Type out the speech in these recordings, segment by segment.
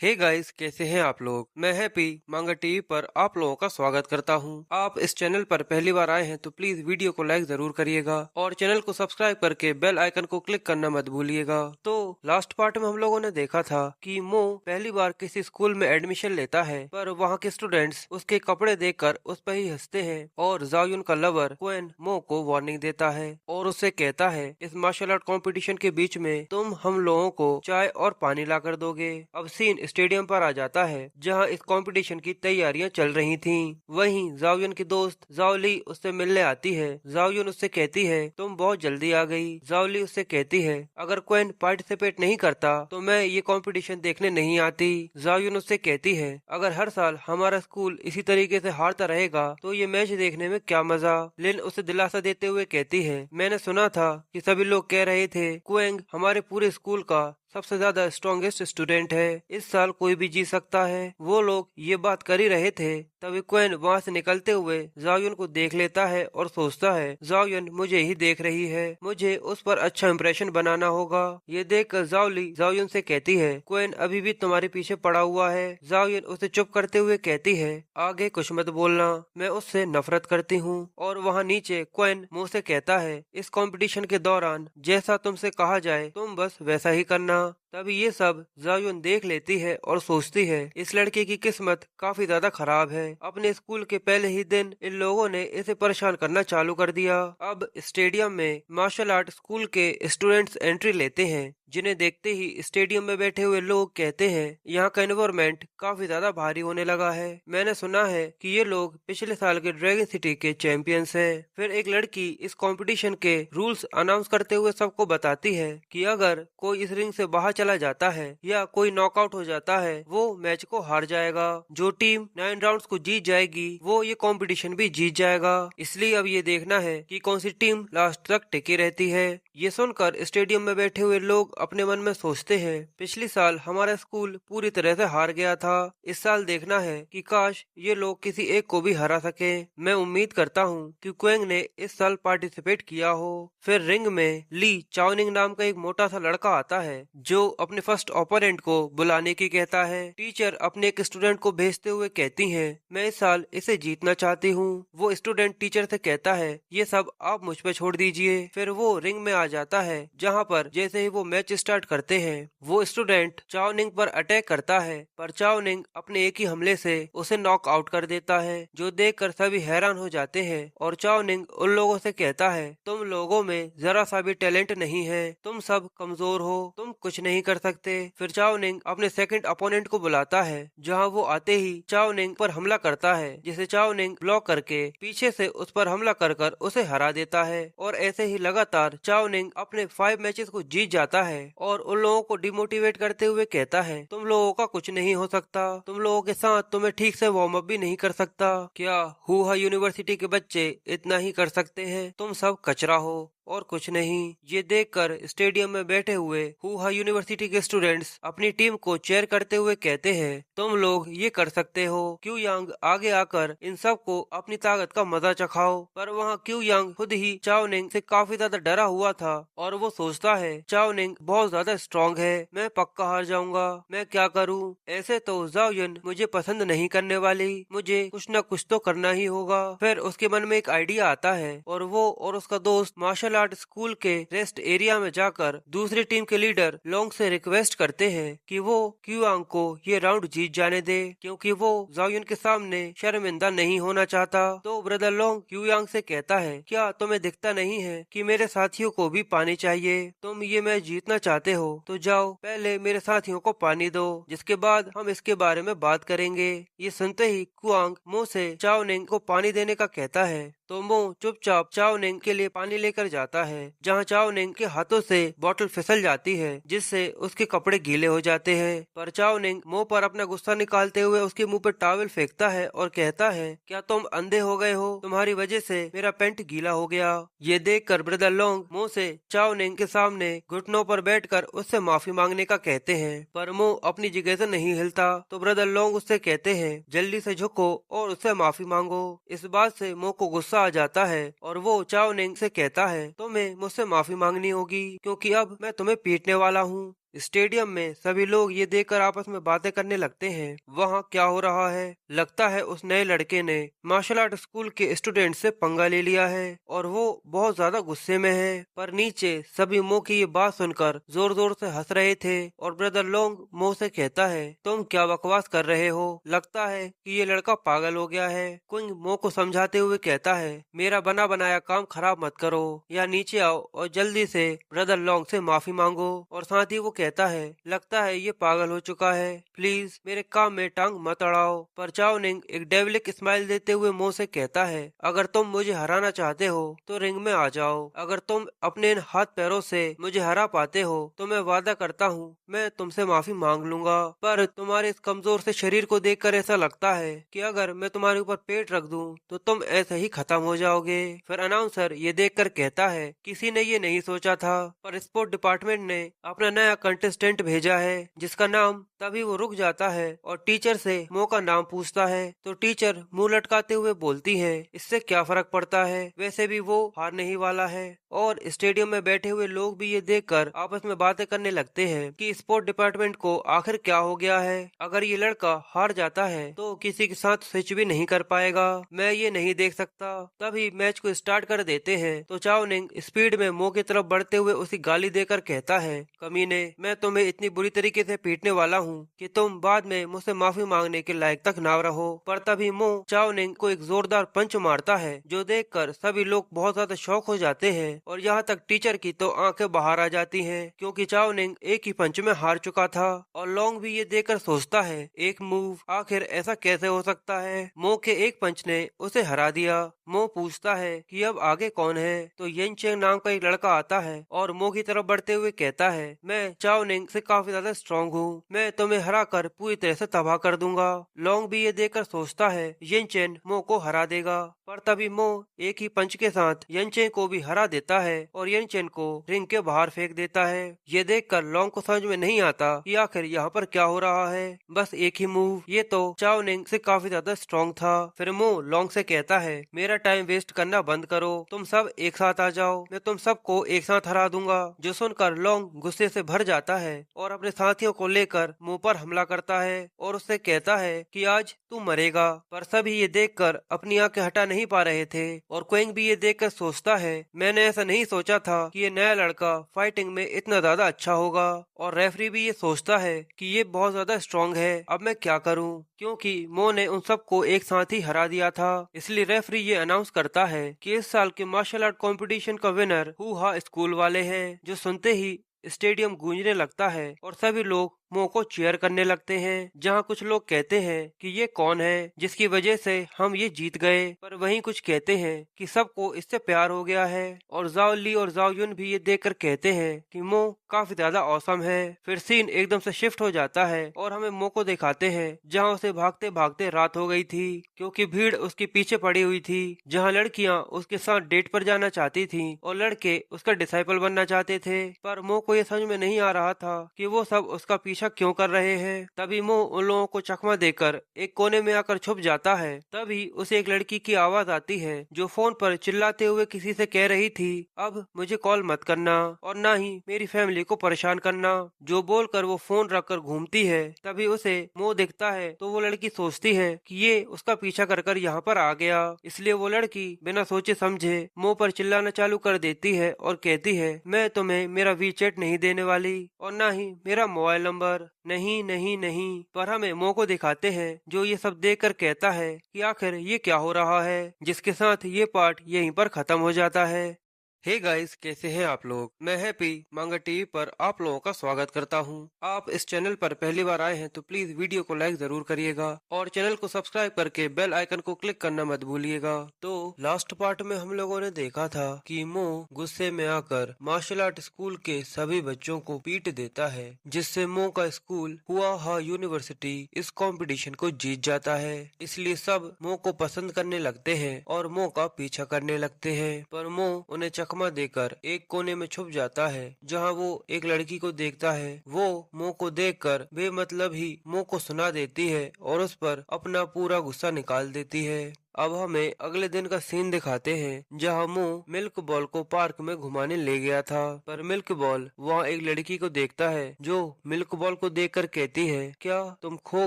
Hey guys, कैसे हैं आप लोग। मैं हैप्पी मांगा टीवी पर आप लोगों का स्वागत करता हूं। आप इस चैनल पर पहली बार आए हैं तो प्लीज वीडियो को लाइक जरूर करिएगा और चैनल को सब्सक्राइब करके बेल आइकन को क्लिक करना मत भूलिएगा। तो लास्ट पार्ट में हम लोगों ने देखा था कि मो पहली बार किसी स्कूल में एडमिशन लेता है, पर वहाँ के स्टूडेंट्स उसके कपड़े देखकर उस पर ही हंसते हैं और जायुन का लवर क्वेन मो को वार्निंग देता है और उससे कहता है इस मार्शल आर्ट कॉम्पिटिशन के बीच में तुम हम लोगों को चाय और पानी ला कर दोगे। अब सीन स्टेडियम पर आ जाता है जहां इस कंपटीशन की तैयारियां चल रही थीं। वहीं जाओयुन की दोस्त जाओली उससे मिलने आती है। जाओयुन उससे कहती है तुम बहुत जल्दी आ गई। जाओली उससे कहती है अगर क्वेन पार्टिसिपेट नहीं करता तो मैं ये कंपटीशन देखने नहीं आती। जाओयुन उससे कहती है अगर हर साल हमारा स्कूल इसी तरीके से हारता रहेगा तो ये मैच देखने में क्या मजा। लिन उसे दिलासा देते हुए कहती है मैंने सुना था कि सभी लोग कह रहे थे क्वेंग हमारे पूरे स्कूल का सबसे ज्यादा स्ट्रॉन्गेस्ट स्टूडेंट है, इस साल कोई भी जीत सकता है। वो लोग ये बात कर ही रहे थे तभी क्वेन वहाँ से निकलते हुए जाओयुन को देख लेता है और सोचता है जाओयुन मुझे ही देख रही है, मुझे उस पर अच्छा इंप्रेशन बनाना होगा। ये देखकर जाओली जाओयुन से कहती है क्वेन अभी भी तुम्हारे पीछे पड़ा हुआ है। जाओयुन उसे चुप करते हुए कहती है आगे कुछ मत बोलना, मैं उससे नफरत करती हूँ। और वहाँ नीचे क्वेन मुँह से कहता है इस कंपटीशन के दौरान जैसा तुमसे कहा जाए तुम बस वैसा ही करना। तभी ये सब जायुन देख लेती है और सोचती है इस लड़के की किस्मत काफी ज्यादा खराब है। अपने स्कूल के पहले ही दिन इन लोगों ने इसे परेशान करना चालू कर दिया। अब स्टेडियम में मार्शल आर्ट स्कूल के स्टूडेंट्स एंट्री लेते हैं, जिन्हें देखते ही स्टेडियम में बैठे हुए लोग कहते हैं यहाँ का एनवायरमेंट काफी ज्यादा भारी होने लगा है। मैंने सुना है कि ये लोग पिछले साल के ड्रैगन सिटी के चैंपियंस हैं। फिर एक लड़की इस कंपटीशन के रूल्स अनाउंस करते हुए सबको बताती है कि अगर कोई इस रिंग से बाहर चला जाता है या कोई नॉकआउट हो जाता है वो मैच को हार जाएगा। जो टीम 9 राउंड्स को जीत जाएगी वो ये कंपटीशन भी जीत जाएगा। इसलिए अब ये देखना है कि कौन सी टीम लास्ट तक टिकी रहती है। ये सुनकर स्टेडियम में बैठे हुए लोग अपने मन में सोचते हैं पिछले साल हमारा स्कूल पूरी तरह से हार गया था, इस साल देखना है कि काश ये लोग किसी एक को भी हरा सके। मैं उम्मीद करता हूँ कि क्वेंग ने इस साल पार्टिसिपेट किया हो। फिर रिंग में ली चाओनिंग नाम का एक मोटा सा लड़का आता है जो अपने फर्स्ट ओपोनेंट को बुलाने की कहता है। टीचर अपने एक स्टूडेंट को भेजते हुए कहती हैं मैं इस साल इसे जीतना चाहती हूँ। वो स्टूडेंट टीचर से कहता है ये सब आप मुझ पे छोड़ दीजिए। फिर वो रिंग में आ जाता है जहाँ पर जैसे ही वो मैच स्टार्ट करते हैं वो स्टूडेंट चाओनिंग पर अटैक करता है, पर चाओनिंग अपने एक ही हमले से उसे नॉक आउट कर देता है, जो देखकर सभी हैरान हो जाते हैं। और चाओनिंग उन लोगों से कहता है तुम लोगों में जरा सा भी टैलेंट नहीं है, तुम सब कमजोर हो, तुम कुछ नहीं कर सकते। फिर चाओनिंग अपने सेकंड अपोनेंट को बुलाता है जहाँ वो आते ही चाओनिंग पर हमला करता है, जिसे चाओनिंग ब्लॉक करके पीछे से उस पर हमला कर उसे हरा देता है। और ऐसे ही लगातार चाओनिंग अपने 5 मैचेस को जीत जाता है और उन लोगों को डिमोटिवेट करते हुए कहता है तुम लोगों का कुछ नहीं हो सकता, तुम लोगों के साथ तुम्हें ठीक से वार्म अप भी नहीं कर सकता। क्या हुआ यूनिवर्सिटी के बच्चे इतना ही कर सकते हैं, तुम सब कचरा हो और कुछ नहीं। ये देखकर स्टेडियम में बैठे हुए हुआ यूनिवर्सिटी के स्टूडेंट्स अपनी टीम को चेयर करते हुए कहते हैं तुम लोग ये कर सकते हो, क्यू यांग आगे आकर इन सब को अपनी ताकत का मजा चखाओ। पर वहाँ क्यू यांग खुद ही चाओनिंग से काफी ज्यादा डरा हुआ था और वो सोचता है चाओनिंग बहुत ज्यादा स्ट्रॉन्ग है, मैं पक्का हार जाऊंगा, मैं क्या करूँ। ऐसे तो जाओयुन मुझे पसंद नहीं करने वाली, मुझे कुछ न कुछ तो करना ही होगा। फिर उसके मन में एक आइडिया आता है और वो और उसका दोस्त मार्शल आर्ट स्कूल के रेस्ट एरिया में जाकर दूसरी टीम के लीडर लोंग से रिक्वेस्ट करते हैं कि वो क्यूआंग को ये राउंड जीत जाने दे, क्योंकि वो जाओयुन के सामने शर्मिंदा नहीं होना चाहता। तो ब्रदर लोंग क्यूआंग से कहता है क्या तुम्हें दिखता नहीं है कि मेरे साथियों को भी पानी चाहिए, तुम ये मैच जीतना चाहते हो तो जाओ पहले मेरे साथियों को पानी दो, जिसके बाद हम इसके बारे में बात करेंगे। ये सुनते ही कुआंग मो से चाओनिंग को पानी देने का कहता है तो मो चुपचाप चाओनिंग के लिए पानी लेकर जाता है, जहाँ चाओनिंग के हाथों से बोतल फिसल जाती है जिससे उसके कपड़े गीले हो जाते हैं। पर चाओनिंग मो पर अपना गुस्सा निकालते हुए उसके मुंह पर टॉवल फेंकता है और कहता है क्या तुम अंधे हो गए हो, तुम्हारी वजह से मेरा पैंट गीला हो गया। ये देखकर ब्रदर लोंग मो से चाओनिंग के सामने घुटनों पर बैठकर उससे माफी मांगने का कहते हैं, पर मो अपनी जगह से नहीं हिलता। तो ब्रदर लोंग उससे कहते हैं जल्दी से झुको और उससे माफी मांगो। इस बात से मो को गुस्सा आ जाता है और वो चाओनिंग से कहता है तुम्हें मुझसे माफी मांगनी होगी क्योंकि अब मैं तुम्हें पीटने वाला हूँ। स्टेडियम में सभी लोग ये देखकर आपस में बातें करने लगते हैं। वहाँ क्या हो रहा है? लगता है उस नए लड़के ने मार्शल आर्ट स्कूल के स्टूडेंट से पंगा ले लिया है और वो बहुत ज्यादा गुस्से में है। पर नीचे सभी मो की ये बात सुनकर जोर जोर से हंस रहे थे और ब्रदर लोंग मो से कहता है, तुम क्या बकवास कर रहे हो? लगता है कि ये लड़का पागल हो गया है। क्विंग मो को समझाते हुए कहता है, मेरा बना बनाया काम खराब मत करो, या नीचे आओ और जल्दी से ब्रदर लोंग से माफी मांगो। और साथ ही वो कहता है, लगता है ये पागल हो चुका है, प्लीज मेरे काम में टांग मत अड़ाओ। पर चाओनिंग एक डेविलिक स्माइल देते हुए मो से कहता है, अगर तुम मुझे हराना चाहते हो तो रिंग में आ जाओ। अगर तुम अपने इन हाथ पैरों से मुझे हरा पाते हो तो मैं वादा करता हूँ मैं तुमसे माफी मांग लूंगा। पर तुम्हारे इस कमजोर से शरीर को देखकर ऐसा लगता है कि अगर मैं तुम्हारे ऊपर पेट रख दूं तो तुम ऐसे ही खत्म हो जाओगे। फिर अनाउंसर ये देखकर कहता है, किसी ने ये नहीं सोचा था, पर स्पोर्ट डिपार्टमेंट ने अपना नया कंटेस्टेंट भेजा है जिसका नाम। तभी वो रुक जाता है और टीचर से मो का नाम पूछता है तो टीचर मुंह लटकाते हुए बोलती है, इससे क्या फर्क पड़ता है, वैसे भी वो हारने ही वाला है। और स्टेडियम में बैठे हुए लोग भी ये देखकर आपस में बातें करने लगते हैं कि स्पोर्ट डिपार्टमेंट को आखिर क्या हो गया है। अगर ये लड़का हार जाता है तो किसी के साथ स्विच भी नहीं कर पाएगा, मैं ये नहीं देख सकता। तभी मैच को स्टार्ट कर देते हैं तो चाओनिंग स्पीड में मो की तरफ बढ़ते हुए उसी गाली देकर कहता है, कमीने, मैं तुम्हें इतनी बुरी तरीके से पीटने वाला हूँ कि तुम बाद में मुझसे माफी मांगने के लायक तक ना रहो। पर तभी मो चाओनिंग को एक जोरदार पंच मारता है जो देखकर सभी लोग बहुत ज्यादा शॉक हो जाते हैं और यहाँ तक टीचर की तो आंखें बाहर आ जाती हैं क्योंकि चाओनिंग एक ही पंच में हार चुका था। और लोंग भी ये देखकर सोचता है, एक मूव, आखिर ऐसा कैसे हो सकता है? मो के एक पंच ने उसे हरा दिया। मो पूछता है कि अब आगे कौन है तो येन चेंग नाम का एक लड़का आता है और मो की तरफ बढ़ते हुए कहता है, मैं चाओनिंग से काफी ज्यादा स्ट्रॉन्ग हूँ, मैं तुम्हें हरा कर पूरी तरह से तबाह कर दूंगा। लोंग भी ये देखकर सोचता है येन चेन मो को हरा देगा। पर तभी मो एक ही पंच के साथ येन चेन को भी हरा देता है और येन चेन को रिंग के बाहर फेंक देता है। ये देखकर लोंग को समझ में नहीं आता कि आखिर यहाँ पर क्या हो रहा है। बस एक ही मूव, ये तो चाओनिंग से काफी ज्यादा स्ट्रॉन्ग था। फिर मो लोंग से कहता है, मेरा टाइम वेस्ट करना बंद करो, तुम सब एक साथ आ जाओ, मैं तुम सबको एक साथ हरा दूंगा। जो सुनकर लोंग गुस्से से भर जाता है और अपने साथियों को लेकर मुंह पर हमला करता है और उससे कहता है कि आज तू मरेगा। पर सभी ये देखकर अपनी आंखें हटा नहीं पा रहे थे और क्विंग भी ये देखकर सोचता है, मैंने ऐसा नहीं सोचा था कि ये नया लड़का फाइटिंग में इतना ज्यादा अच्छा होगा। और रेफरी भी ये सोचता है कि ये बहुत ज्यादा स्ट्रॉन्ग है, अब मैं क्या करूं, क्योंकि मो ने उन सबको एक साथ ही हरा दिया था। इसलिए रेफरी ये अनाउंस करता है कि इस साल के मार्शल आर्ट कंपटीशन का विनर हुआ स्कूल वाले हैं। जो सुनते ही स्टेडियम गूंजने लगता है और सभी लोग मो को चीयर करने लगते हैं। जहां कुछ लोग कहते हैं कि ये कौन है जिसकी वजह से हम ये जीत गए, पर वहीं कुछ कहते हैं कि सबको इससे प्यार हो गया है। और जाओ ली और जाओ युन भी ये देखकर कहते हैं कि मो काफी ज्यादा औसम है। फिर सीन एकदम से शिफ्ट हो जाता है और हमें मो को दिखाते हैं जहां उसे भागते भागते रात हो गई थी क्योंकि भीड़ उसके पीछे पड़ी हुई थी। जहां लड़कियां उसके साथ डेट पर जाना चाहती थी और लड़के उसका डिसाइपल बनना चाहते थे। पर मो को ये समझ में नहीं आ रहा था कि वो सब उसका पीछा क्यों कर रहे हैं। तभी मो उन लोगों को चकमा देकर एक कोने में आकर छुप जाता है। तभी उसे एक लड़की की आवाज आती है जो फोन पर चिल्लाते हुए किसी से कह रही थी, अब मुझे कॉल मत करना और ना ही मेरी फैमिली को परेशान करना। जो बोलकर वो फोन रखकर घूमती है। तभी उसे मो दिखता है तो वो लड़की सोचती है कि ये उसका पीछा कर कर यहाँ पर आ गया। इसलिए वो लड़की बिना सोचे समझे मो पर चिल्लाना चालू कर देती है और कहती है, मैं तुम्हें मेरा वीचैट नहीं देने वाली और ना ही मेरा मोबाइल नंबर। नहीं नहीं नहीं। पर हमें मो को दिखाते हैं जो ये सब देखकर कहता है कि आखिर ये क्या हो रहा है, जिसके साथ ये पार्ट यहीं पर खत्म हो जाता है। हे गाइस, कैसे हैं आप लोग? मैं हैप्पी मांगा टीवी पर आप लोगों का स्वागत करता हूं। आप इस चैनल पर पहली बार आए हैं तो प्लीज वीडियो को लाइक जरूर करिएगा और चैनल को सब्सक्राइब करके बेल आइकन को क्लिक करना मत भूलिएगा। तो लास्ट पार्ट में हम लोगों ने देखा था कि मो गुस्से में आकर मार्शल आर्ट स्कूल के सभी बच्चों को पीट देता है, जिससे मो का स्कूल हुआ यूनिवर्सिटी इस कंपटीशन को जीत जाता है। इसलिए सब मो को पसंद करने लगते हैं और मो का पीछा करने लगते हैं। पर मो उन्हें चकमा देकर एक कोने में छुप जाता है जहां वो एक लड़की को देखता है। वो मो को देखकर बेमतलब ही मो को सुना देती है और उस पर अपना पूरा गुस्सा निकाल देती है। अब हमें अगले दिन का सीन दिखाते हैं जहाँ मो मिल्क बॉल को पार्क में घुमाने ले गया था। पर मिल्क बॉल वहाँ एक लड़की को देखता है जो मिल्क बॉल को देखकर कहती है, क्या तुम खो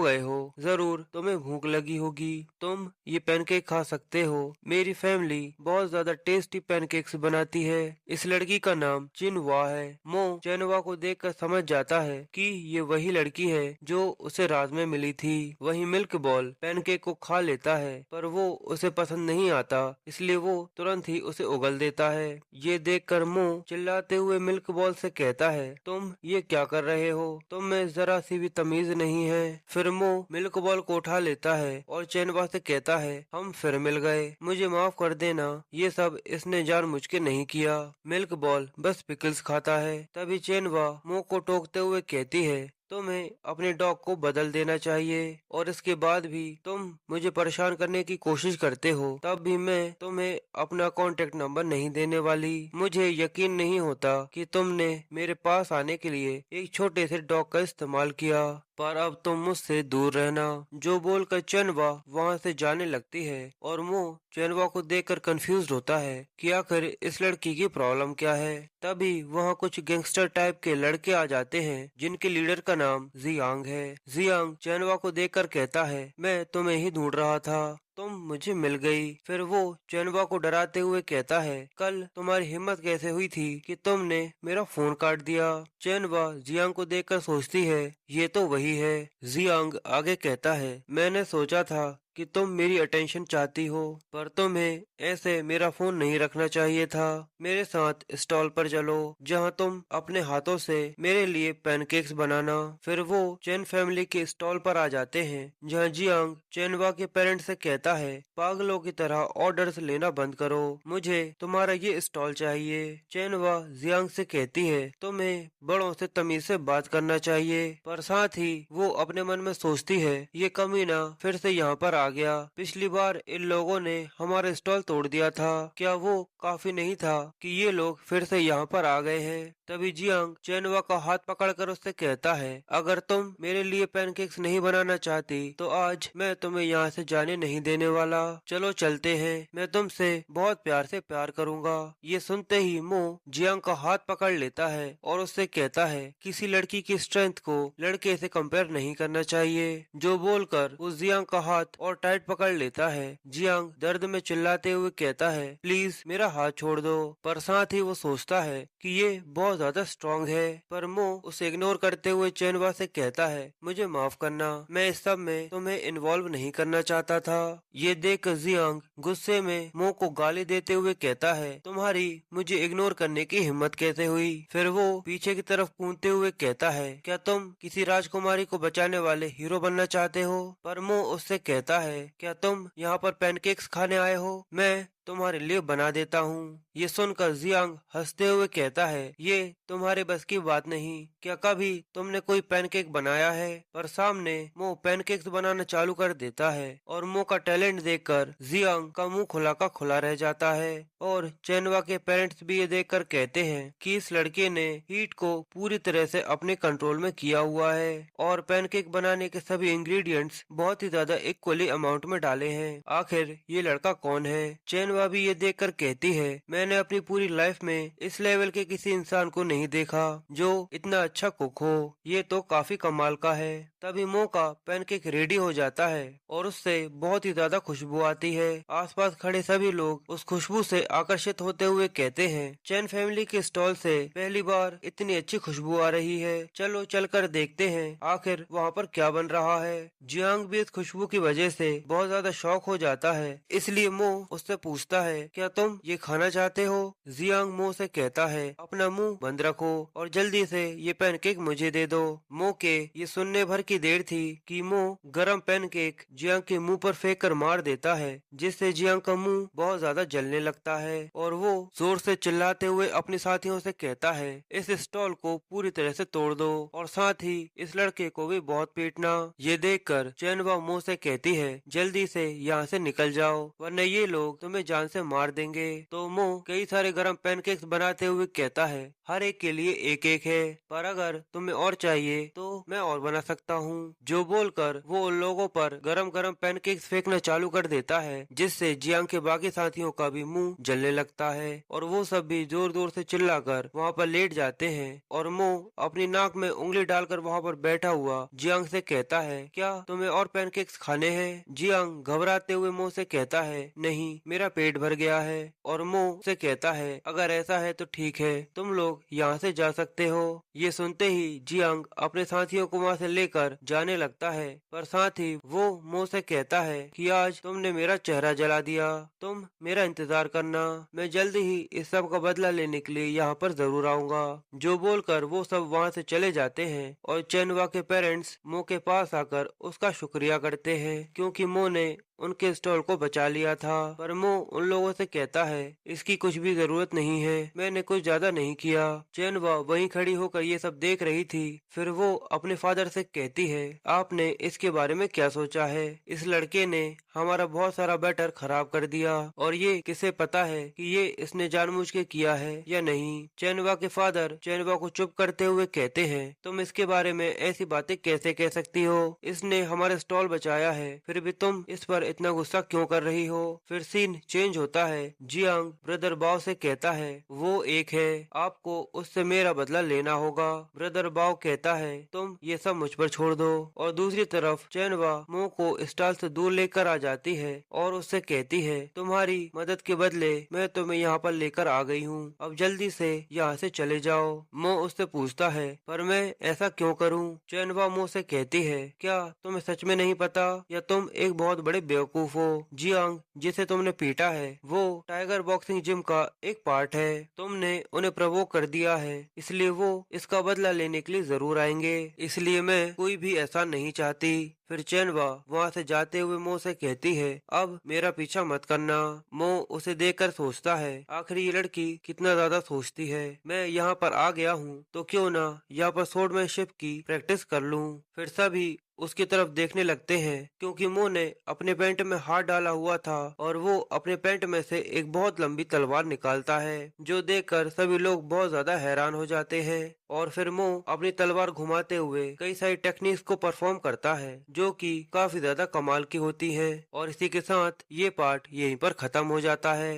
गए हो? जरूर तुम्हें भूख लगी होगी, तुम ये पैनकेक खा सकते हो। मेरी फैमिली बहुत ज्यादा टेस्टी पैनकेक्स बनाती है। इस लड़की का नाम चिनवा है। मो चिनवा को देखकर समझ जाता है कि ये वही लड़की है जो उसे रात में मिली थी। वहीं मिल्क बॉल पैनकेक को खा लेता है पर वो उसे पसंद नहीं आता, इसलिए वो तुरंत ही उसे उगल देता है। ये देखकर मो चिल्लाते हुए मिल्क बॉल से कहता है, तुम ये क्या कर रहे हो? तुम में जरा सी भी तमीज नहीं है। फिर मो मिल्क बॉल को उठा लेता है और चैनवा से कहता है, हम फिर मिल गए, मुझे माफ कर देना, ये सब इसने जानबूझ के नहीं किया। मिल्क बॉल बस पिकल्स खाता है। तभी चैनवा मो को टोकते हुए कहती है, तुम्हें अपने डॉग को बदल देना चाहिए और इसके बाद भी तुम मुझे परेशान करने की कोशिश करते हो, तब भी मैं तुम्हें अपना कॉन्टेक्ट नंबर नहीं देने वाली। मुझे यकीन नहीं होता कि तुमने मेरे पास आने के लिए एक छोटे से डॉग का इस्तेमाल किया, पर अब तुम मुझसे दूर रहना। जो बोलकर चैनवा वहाँ से जाने लगती है और मो चैनवा को देखकर कंफ्यूज होता है कि आखिर इस लड़की की प्रॉब्लम क्या है। तभी वहाँ कुछ गैंगस्टर टाइप के लड़के आ जाते हैं जिनके लीडर का नाम जियांग है। जियांग चैनवा को देखकर कहता है, मैं तुम्हें ही ढूंढ रहा था, तुम मुझे मिल गई। फिर वो चैनवा को डराते हुए कहता है, कल तुम्हारी हिम्मत कैसे हुई थी कि तुमने मेरा फोन काट दिया? चैनवा जियांग को देखकर सोचती है, ये तो वही है। जियांग आगे कहता है, मैंने सोचा था कि तुम मेरी अटेंशन चाहती हो, पर तुम्हें ऐसे मेरा फोन नहीं रखना चाहिए था। मेरे साथ स्टॉल पर चलो जहां तुम अपने हाथों से मेरे लिए पैनकेक्स बनाना। फिर वो चैन फैमिली के स्टॉल पर आ जाते हैं जहां जियांग चैनवा के पेरेंट्स से कहता है, पागलों की तरह ऑर्डर्स लेना बंद करो, मुझे तुम्हारा ये स्टॉल चाहिए। चैनवा जियांग से कहती है, तुम्हें बड़ों से तमीज से बात करना चाहिए, पर साथ ही वो अपने मन में सोचती है, ये कमीना फिर से यहाँ पर आ गया। पिछली बार इन लोगों ने हमारा स्टॉल तोड़ दिया था, क्या वो काफी नहीं था कि ये लोग फिर से यहाँ पर आ गए हैं? तभी जियांग चैनवा का हाथ पकड़कर उससे कहता है, अगर तुम मेरे लिए पैनकेक्स नहीं बनाना चाहती तो आज मैं तुम्हें यहाँ से जाने नहीं देने वाला। चलो चलते हैं, मैं तुमसे बहुत प्यार से प्यार करूँगा। ये सुनते ही मो जियांग का हाथ पकड़ लेता है और उससे कहता है, किसी लड़की की स्ट्रेंथ को लड़के से कंपेयर नहीं करना चाहिए। जो बोलकर उस जियांग का हाथ और टाइट पकड़ लेता है। जियांग दर्द में चिल्लाते हुए कहता है, प्लीज मेरा हाथ छोड़ दो, पर साथ ही वो सोचता है कि ये बहुत ज्यादा स्ट्रॉन्ग है। पर मो उसे इग्नोर करते हुए चैनवा से कहता है, मुझे माफ करना, मैं इस सब में तुम्हें इन्वॉल्व नहीं करना चाहता था। ये देख जियांग गुस्से में मो को गाली देते हुए कहता है, तुम्हारी मुझे इग्नोर करने की हिम्मत कैसे हुई? फिर वो पीछे की तरफ कूदते हुए कहता है, क्या तुम किसी राजकुमारी को बचाने वाले हीरो बनना चाहते हो? पर मो उससे कहता है, क्या तुम यहाँ पर पैनकेक्स खाने आए हो? मैं तुम्हारे लिए बना देता हूँ। ये सुनकर जियांग हंसते हुए कहता है, ये तुम्हारे बस की बात नहीं, क्या कभी तुमने कोई पैनकेक बनाया है? पर सामने मो पैनकेक्स बनाना चालू कर देता है और मो का टैलेंट देखकर जियांग का मुंह खुला का खुला रह जाता है। और चैनवा के पेरेंट्स भी ये देखकर कहते हैं कि इस लड़के ने हीट को पूरी तरह से अपने कंट्रोल में किया हुआ है और पैनकेक बनाने के सभी इंग्रेडिएंट्स बहुत ही ज्यादा इक्वली अमाउंट में डाले हैं। आखिर ये लड़का कौन है? चैनवा भी ये देखकर कहती है, मैंने अपनी पूरी लाइफ में इस लेवल के किसी इंसान को नहीं देखा जो इतना अच्छा कुक हो, ये तो काफी कमाल का है। तभी मो का पैनकेक रेडी हो जाता है और उससे बहुत ही ज्यादा खुशबू आती है। आसपास खड़े सभी लोग उस खुशबू से आकर्षित होते हुए कहते हैं, चैन फैमिली के स्टॉल से पहली बार इतनी अच्छी खुशबू आ रही है, चलो चलकर देखते हैं आखिर वहाँ पर क्या बन रहा है। जियांग भी इस खुशबू की वजह से बहुत ज्यादा शौक हो जाता है, इसलिए मो उससे पूछता है, क्या तुम ये खाना चाहते हो? जियांग मो से कहता है, अपना मुंह बंद रखो और जल्दी से ये पैनकेक मुझे दे दो। मो के ये सुनने भर की देर थी कि मो गरम पैनकेक जियांग के मुंह पर फेंक कर मार देता है, जिससे जियांग का मुंह बहुत ज्यादा जलने लगता है और वो जोर से चिल्लाते हुए अपने साथियों से कहता है, इस स्टॉल को पूरी तरह से तोड़ दो और साथ ही इस लड़के को भी बहुत पीटना। ये देखकर चैनवा मो से कहती है, जल्दी से यहाँ से निकल जाओ वरना ये लोग तुम्हें जान से मार देंगे। तो मो कई सारे गरम पैनकेक्स बनाते हुए कहता है, हर एक के लिए एक एक है, पर अगर तुम्हें और चाहिए तो मैं और बना सकता हूँ। जो बोलकर वो उन लोगों पर गरम गरम पैनकेक्स फेंकना चालू कर देता है, जिससे जियांग के बाकी साथियों का भी मुंह जलने लगता है और वो सब भी जोर जोर से चिल्लाकर वहाँ पर लेट जाते हैं। और मो अपनी नाक में उंगली डालकर वहाँ पर बैठा हुआ जियांग से कहता है, क्या तुम्हें और पैनकेक्स खाने हैं? जियांग घबराते हुए मो से कहता है, नहीं, मेरा पेट भर गया है। और मो से कहता है, अगर ऐसा है तो ठीक है, तुम लोग यहाँ से जा सकते हो। ये सुनते ही जियांग अपने साथियों को वहाँ से लेकर जाने लगता है, पर साथ ही वो मो से कहता है कि आज तुमने मेरा चेहरा जला दिया, तुम मेरा इंतजार करना, मैं जल्दी ही इस सब का बदला लेने के लिए यहाँ पर जरूर आऊंगा। जो बोलकर वो सब वहाँ से चले जाते हैं और चेनवा के पेरेंट्स मो के पास आकर उसका शुक्रिया करते हैं, क्योंकि मो ने उनके स्टॉल को बचा लिया था। पर मो उन लोगों से कहता है, इसकी कुछ भी जरूरत नहीं है, मैंने कुछ ज्यादा नहीं किया। चेनवा वहीं खड़ी होकर ये सब देख रही थी। फिर वो अपने फादर से कहती है, आपने इसके बारे में क्या सोचा है? इस लड़के ने हमारा बहुत सारा बैटर खराब कर दिया और ये किसे पता है कि ये इसने जानबूझ के किया है या नहीं। चेनवा के फादर चेनवा को चुप करते हुए कहते हैं, तुम इसके बारे में ऐसी बातें कैसे कह सकती हो? इसने हमारे स्टॉल बचाया है, फिर भी तुम इस पर इतना गुस्सा क्यों कर रही हो? फिर सीन चेंज होता है। जियांग ब्रदर बाओ से कहता है, वो एक है, आपको उससे मेरा बदला लेना होगा। ब्रदर बाओ कहता है, तुम ये सब मुझ पर छोड़ दो। और दूसरी तरफ चेनवा मो को स्टॉल से दूर लेकर आ जाती है और उससे कहती है, तुम्हारी मदद के बदले मैं तुम्हें यहाँ पर लेकर आ गई हूँ, अब जल्दी से यहाँ से चले जाओ। मो उससे पूछता है, पर मैं ऐसा क्यों करूँ? चेनवा मो से कहती है, क्या तुम्हें सच में नहीं पता, या तुम एक बहुत बड़े बेवकूफ हो? जियांग जिसे तुमने पीटा है वो टाइगर बॉक्सिंग जिम का एक पार्ट है, तुमने उन्हें प्रवोक कर दिया है, इसलिए वो इसका बदला लेने के लिए जरूर आएंगे, इसलिए मैं कोई भी ऐसा नहीं चाहती। फिर चेनवा वहाँ से जाते हुए मो से कहती है, अब मेरा पीछा मत करना। मो उसे देखकर सोचता है, आखिर ये लड़की कितना ज्यादा सोचती है। मैं यहाँ पर आ गया हूँ तो क्यों ना यहाँ पर स्वॉर्डमैनशिप की प्रैक्टिस कर लूँ। फिर सभी उसकी तरफ देखने लगते हैं, क्योंकि मो ने अपने पैंट में हाथ डाला हुआ था और वो अपने पैंट में से एक बहुत लंबी तलवार निकालता है, जो देखकर सभी लोग बहुत ज्यादा हैरान हो जाते हैं। और फिर मो अपनी तलवार घुमाते हुए कई सारी टेक्निक्स को परफॉर्म करता है, जो कि काफी ज्यादा कमाल की होती है। और इसी के साथ ये पार्ट यहीं पर खत्म हो जाता है।